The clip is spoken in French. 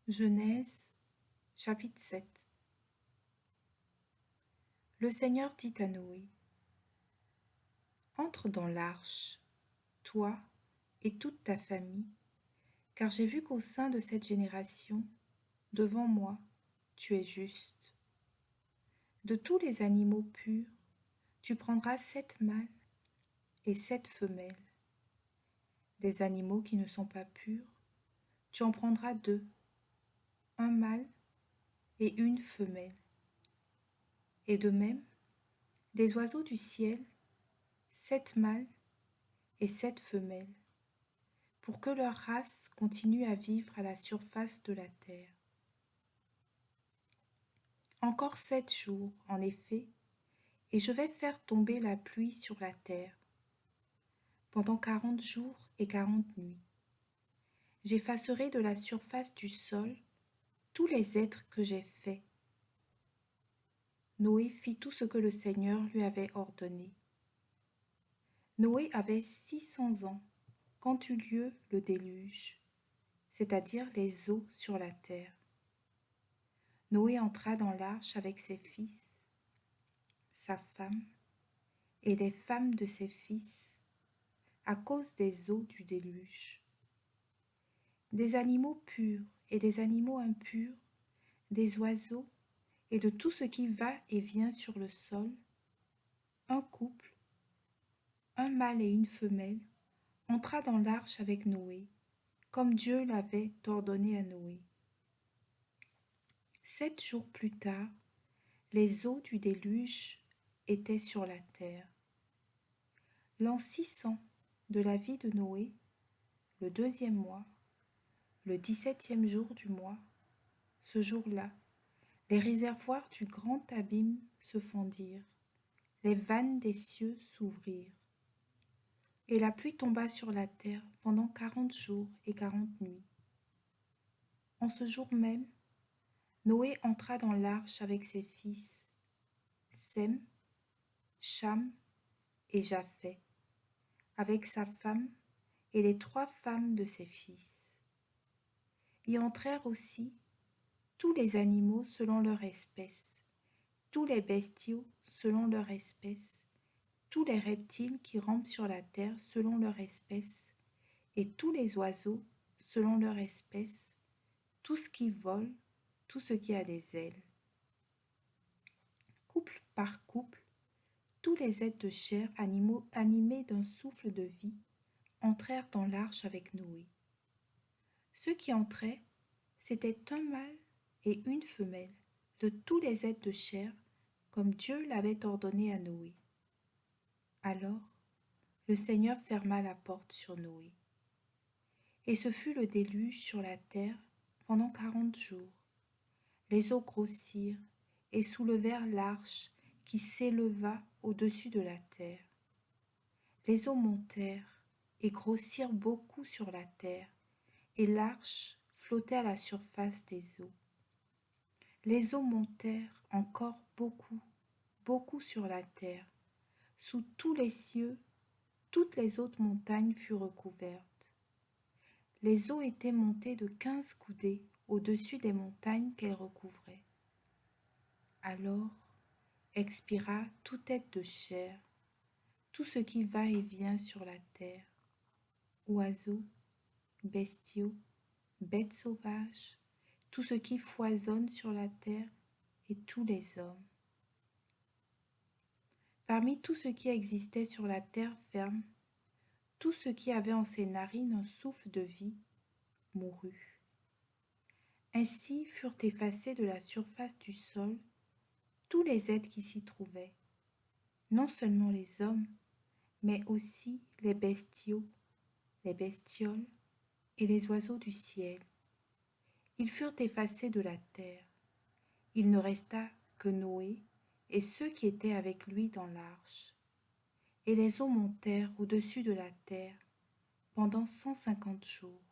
Genèse, chapitre 7. Le Seigneur dit à Noé, entre dans l'arche, toi et toute ta famille, car j'ai vu qu'au sein de cette génération, devant moi, tu es juste. De tous les animaux purs, tu prendras 7 mâles et 7 femelles. Des animaux qui ne sont pas purs, tu en prendras 2, un mâle et une femelle. Et de même, des oiseaux du ciel, 7 mâles et 7 femelles, pour que leur race continue à vivre à la surface de la terre. Encore 7 jours, en effet, et je vais faire tomber la pluie sur la terre, pendant 40 jours et 40 nuits. J'effacerai de la surface du sol tous les êtres que j'ai faits. Noé fit tout ce que le Seigneur lui avait ordonné. Noé avait 600 ans quand eut lieu le déluge, c'est-à-dire les eaux sur la terre. Noé entra dans l'arche avec ses fils, sa femme et les femmes de ses fils, à cause des eaux du déluge. Des animaux purs et des animaux impurs, des oiseaux et de tout ce qui va et vient sur le sol, un couple, un mâle et une femelle, entra dans l'arche avec Noé, comme Dieu l'avait ordonné à Noé. 7 jours plus tard, les eaux du déluge étaient sur la terre. L'an 600 de la vie de Noé, le 2e mois, le 17e jour du mois, ce jour-là, les réservoirs du grand abîme se fendirent, les vannes des cieux s'ouvrirent, et la pluie tomba sur la terre pendant 40 jours et 40 nuits. En ce jour même, Noé entra dans l'arche avec ses fils, Sem, Cham et Japheth, avec sa femme et les 3 femmes de ses fils. Y entrèrent aussi tous les animaux selon leur espèce, tous les bestiaux selon leur espèce, tous les reptiles qui rampent sur la terre selon leur espèce, et tous les oiseaux selon leur espèce, tout ce qui vole, tout ce qui a des ailes. Couple par couple, tous les êtres de chair animés d'un souffle de vie entrèrent dans l'arche avec Noé. Ceux qui entraient, c'était un mâle et une femelle de tous les êtres de chair, comme Dieu l'avait ordonné à Noé. Alors, le Seigneur ferma la porte sur Noé. Et ce fut le déluge sur la terre pendant 40 jours. Les eaux grossirent et soulevèrent l'arche qui s'éleva au-dessus de la terre. Les eaux montèrent et grossirent beaucoup sur la terre, et l'arche flottait à la surface des eaux. Les eaux montèrent encore beaucoup, beaucoup sur la terre. Sous tous les cieux, toutes les hautes montagnes furent recouvertes. Les eaux étaient montées de 15 coudées au-dessus des montagnes qu'elles recouvraient. Alors expira toute être de chair, tout ce qui va et vient sur la terre, oiseaux, bestiaux, bêtes sauvages, tout ce qui foisonne sur la terre et tous les hommes. Parmi tout ce qui existait sur la terre ferme, tout ce qui avait en ses narines un souffle de vie mourut. Ainsi furent effacés de la surface du sol tous les êtres qui s'y trouvaient, non seulement les hommes, mais aussi les bestiaux, les bestioles et les oiseaux du ciel. Ils furent effacés de la terre. Il ne resta que Noé et ceux qui étaient avec lui dans l'arche. Et les eaux montèrent au-dessus de la terre pendant 150 jours.